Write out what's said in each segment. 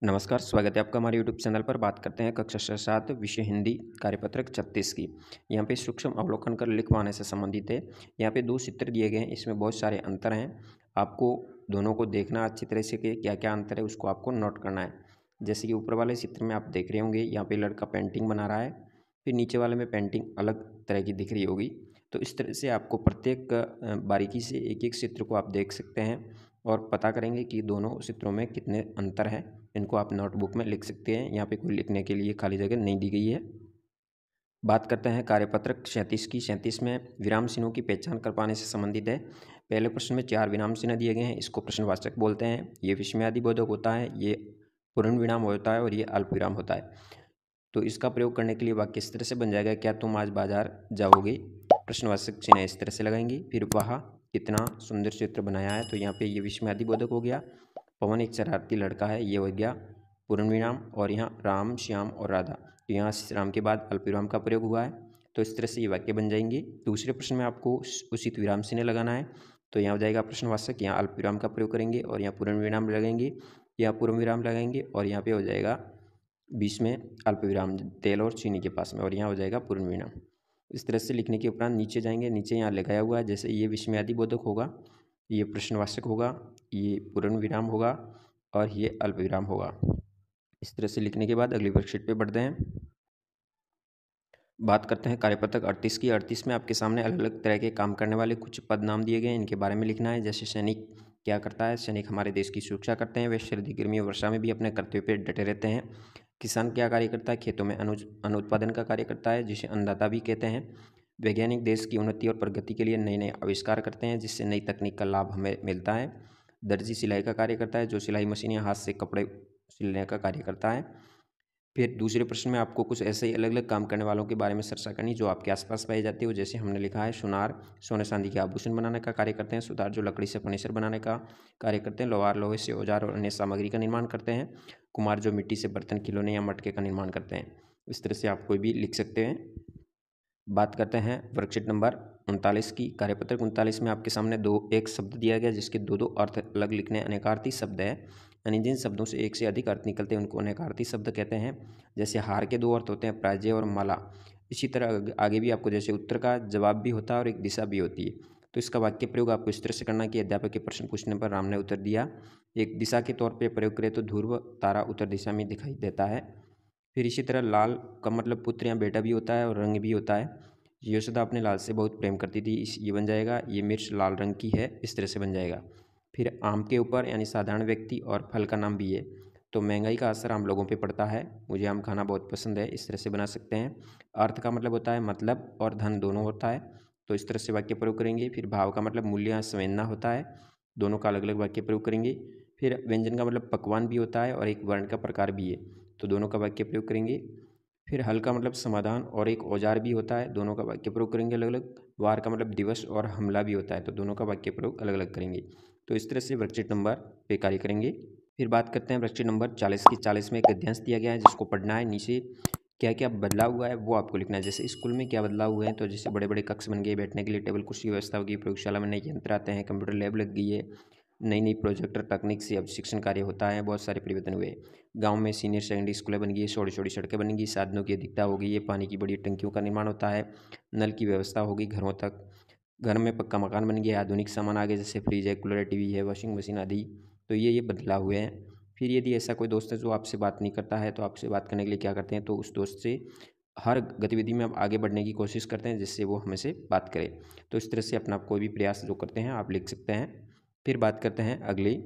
नमस्कार, स्वागत है आपका हमारे यूट्यूब चैनल पर। बात करते हैं कक्षा 7 विषय हिंदी कार्यपत्रक 36 की। यहाँ पे सूक्ष्म अवलोकन कर लिख पाने से संबंधित है। यहाँ पे 2 चित्र दिए गए हैं, इसमें बहुत सारे अंतर हैं। आपको दोनों को देखना अच्छी तरह से कि क्या-क्या अंतर है, उसको आपको नोट करना है। जैसे कि ऊपर वाले चित्र में आप देख रहे होंगे, यहाँ पे लड़का पेंटिंग बना रहा है, फिर नीचे वाले में पेंटिंग अलग तरह की दिख रही होगी। तो इस तरह से आपको प्रत्येक बारीकी से एक-एक चित्र को आप देख सकते हैं और पता करेंगे कि दोनों चित्रों में कितने अंतर हैं। इनको आप नोटबुक में लिख सकते हैं, यहाँ पे कोई लिखने के लिए खाली जगह नहीं दी गई है। बात करते हैं कार्यपत्रक 37 की। 37 में विराम चिन्हों की पहचान कर पाने से संबंधित है। पहले प्रश्न में 4 विराम चिन्ह दिए गए हैं, इसको प्रश्नवाचक बोलते हैं। ये विस्मयादि बोधक होता है, ये पूर्ण विराम होता है और ये अल्प विराम होता है। तो इसका प्रयोग करने के लिए वाक्य इस तरह से बन जाएगा, क्या तुम आज बाजार जाओगे? प्रश्नवाचक चिन्ह इस तरह से लगाएंगे। फिर वह कितना सुंदर चित्र बनाया है, तो यहाँ पे ये विस्मयादि बोधक हो गया। पवन एक शरारती लड़का है, ये हो गया पूर्ण विराम। और यहाँ राम, श्याम और राधा, तो यहाँ राम के बाद अल्पविराम का प्रयोग हुआ है। तो इस तरह से ये वाक्य बन जाएंगे। दूसरे प्रश्न में आपको उचित विराम चिन्ह लगाना है, तो यहाँ हो जाएगा प्रश्नवाचक, यहाँ अल्पविराम का प्रयोग करेंगे और यहाँ पूर्ण विराम लगाएंगे, यहाँ पूर्ण विराम लगाएंगे और यहाँ पे हो जाएगा बीच में अल्पविराम तेल और चीनी के पास में, और यहाँ हो जाएगा पूर्ण विराम। इस तरह से लिखने के उपरांत नीचे जाएंगे, नीचे यहाँ लगाया हुआ है, जैसे ये विस्मयादि बोधक होगा, ये प्रश्नवाचक होगा, ये पूर्ण विराम होगा और ये अल्पविराम होगा। इस तरह से लिखने के बाद अगली वर्कशीट पे बढ़ते हैं। बात करते हैं कार्यपत्रक 38 की। 38 में आपके सामने अलग अलग तरह के काम करने वाले कुछ पद नाम दिए गए हैं, इनके बारे में लिखना है। जैसे सैनिक क्या करता है? सैनिक हमारे देश की सुरक्षा करते हैं, वे सर्दी गर्मी और वर्षा में भी अपने कर्तव्य पर डटे रहते हैं। किसान क्या कार्य करता है? खेतों में अनुत्पादन का कार्य करता है, जिसे अन्नदाता भी कहते हैं। वैज्ञानिक देश की उन्नति और प्रगति के लिए नए नए आविष्कार करते हैं, जिससे नई तकनीक का लाभ हमें मिलता है। दर्जी सिलाई का कार्य करता है, जो सिलाई मशीन या हाथ से कपड़े सिलने का कार्य करता है। फिर दूसरे प्रश्न में आपको कुछ ऐसे ही अलग अलग काम करने वालों के बारे में चर्चा करनी जो आपके आसपास पाई जाती हो। जैसे हमने लिखा है, सुनार सोने चांदी के आभूषण बनाने का कार्य करते हैं। सुतार जो लकड़ी से फर्नीचर बनाने का कार्य करते हैं। लोहार लोहे से औजार और अन्य सामग्री का निर्माण करते हैं। कुम्हार जो मिट्टी से बर्तन खिलौने या मटके का निर्माण करते हैं। इस तरह से आप कोई भी लिख सकते हैं। बात करते हैं वर्कशीट नंबर 39 की। कार्यपत्रक 39 में आपके सामने एक शब्द दिया गया, जिसके दो दो अर्थ अलग लिखने, अनेकार्थी शब्द है। यानी जिन शब्दों से एक से अधिक अर्थ निकलते हैं उनको अनेकार्थी शब्द कहते हैं। जैसे हार के 2 अर्थ होते हैं, पराजय और माला। इसी तरह आगे भी आपको जैसे उत्तर का जवाब भी होता है और एक दिशा भी होती है। तो इसका वाक्य प्रयोग आपको इस तरह से करना कि अध्यापक के प्रश्न पूछने पर राम ने उत्तर दिया। एक दिशा के तौर पर प्रयोग करें तो ध्रुव तारा उत्तर दिशा में दिखाई देता है। फिर इसी तरह लाल का मतलब पुत्र या बेटा भी होता है और रंग भी होता है। यशोदा अपने लाल से बहुत प्रेम करती थी, इस ये बन जाएगा, ये मिर्च लाल रंग की है, इस तरह से बन जाएगा। फिर आम के ऊपर यानी साधारण व्यक्ति और फल का नाम भी है, तो महंगाई का असर आम लोगों पे पड़ता है, मुझे आम खाना बहुत पसंद है, इस तरह से बना सकते हैं। अर्थ का मतलब होता है मतलब और धन दोनों होता है, तो इस तरह से वाक्य प्रयोग करेंगे। फिर भाव का मतलब मूल्य या संवेदना होता है, दोनों का अलग अलग वाक्य प्रयोग करेंगे। फिर व्यंजन का मतलब पकवान भी होता है और एक वर्ण का प्रकार भी है, तो दोनों का वाक्य प्रयोग करेंगे। फिर हल का मतलब समाधान और एक औजार भी होता है, दोनों का वाक्य प्रयोग करेंगे अलग अलग। वार का मतलब दिवस और हमला भी होता है, तो दोनों का वाक्य प्रयोग अलग अलग करेंगे। तो इस तरह से वर्कशीट नंबर पे कार्य करेंगे। फिर बात करते हैं वर्कशीट नंबर 40 की। 40 में एक गद्यांश दिया गया है, जिसको पढ़ना है। नीचे क्या क्या बदलाव हुआ है वो आपको लिखना है। जैसे स्कूल में क्या बदलाव हुए हैं, तो जैसे बड़े बड़े कक्ष बन गए, बैठने के लिए टेबल कुर्सी की व्यवस्था होगी, प्रयोगशाला में नए यंत्र आते हैं, कंप्यूटर लैब लग गई है, नई नई प्रोजेक्टर तकनीक से अब शिक्षण कार्य होता है, बहुत सारे परिवर्तन हुए। गांव में सीनियर सेकेंडरी स्कूलें बन गई, छोटी छोटी सड़कें बनेंगी, साधनों की अधिकता हो गई है, पानी की बड़ी टंकियों का निर्माण होता है, नल की व्यवस्था होगी घरों तक, घर में पक्का मकान बन गया, आधुनिक सामान आ गए, जैसे फ्रिज है, कूलर है, टीवी है, वॉशिंग मशीन आदि। तो ये बदलाव हुए हैं। फिर यदि ऐसा कोई दोस्त है जो आपसे बात नहीं करता है, तो आपसे बात करने के लिए क्या करते हैं, तो उस दोस्त से हर गतिविधि में आप आगे बढ़ने की कोशिश करते हैं, जिससे वो हमसे बात करे। तो इस तरह से अपना कोई भी प्रयास जो करते हैं आप लिख सकते हैं। फिर बात करते हैं अगली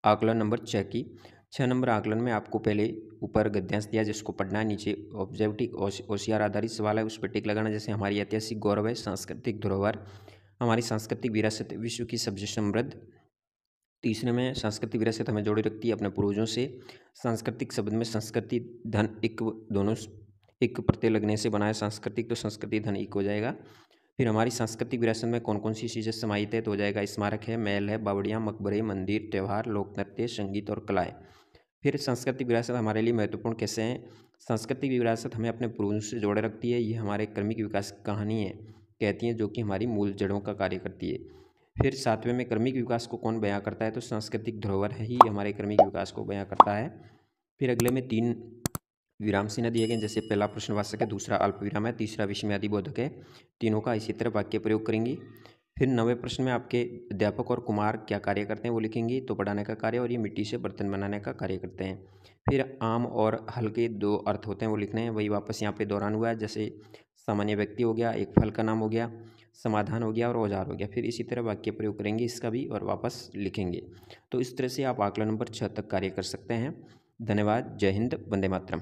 आकलन नंबर 6 की। 6 नंबर आकलन में आपको पहले ऊपर गद्यांश दिया, जिसको पढ़ना है। नीचे ऑब्जेक्टिव ओसीआर आधारित सवाल है, उस पर टिक लगाना। जैसे हमारी ऐतिहासिक गौरव है, सांस्कृतिक धरोहर, हमारी सांस्कृतिक विरासत विश्व की सबसे समृद्ध। तीसरे में सांस्कृतिक विरासत हमें जोड़े रखती है अपने पूर्वजों से। सांस्कृतिक शब्द में संस्कृति धन इक दोनों एक प्रत्यय लगने से बना है सांस्कृतिक, तो संस्कृति धन एक हो जाएगा। फिर हमारी सांस्कृतिक विरासत में कौन कौन सी चीज़ें समाहित है, तो हो जाएगा स्मारक है, महल है, बावड़ियाँ, मकबरे, मंदिर, त्यौहार, लोक नृत्य, संगीत और कलाएँ। फिर सांस्कृतिक विरासत हमारे लिए महत्वपूर्ण कैसे हैं। सांस्कृतिक विरासत हमें अपने पूर्वजों से जोड़े रखती है, ये हमारे क्रमिक विकास की कहानी है कहती हैं, जो कि हमारी मूल जड़ों का कार्य करती है। फिर 7वें में क्रमिक विकास को कौन बयां करता है, तो सांस्कृतिक धरोहर है ही हमारे क्रमिक विकास को बयां करता है। फिर अगले में 3 विराम चिन्ह दिए गए, जैसे पहला प्रश्नवाचक है, दूसरा अल्प विराम है, तीसरा विस्मयादि बोधक है। तीनों का इसी तरह वाक्य प्रयोग करेंगी। फिर 9वें प्रश्न में आपके अध्यापक और कुमार क्या कार्य करते हैं वो लिखेंगी, तो पढ़ाने का कार्य, और ये मिट्टी से बर्तन बनाने का कार्य करते हैं। फिर आम और हल के 2 अर्थ होते हैं वो लिखने हैं, वही वापस यहाँ पे दोहरान हुआ है, जैसे सामान्य व्यक्ति हो गया, एक फल का नाम हो गया, समाधान हो गया और औजार हो गया। फिर इसी तरह वाक्य प्रयोग करेंगे इसका भी और वापस लिखेंगे। तो इस तरह से आप आकलन नंबर 6 तक कार्य कर सकते हैं। धन्यवाद। जय हिंद। वंदे मातरम।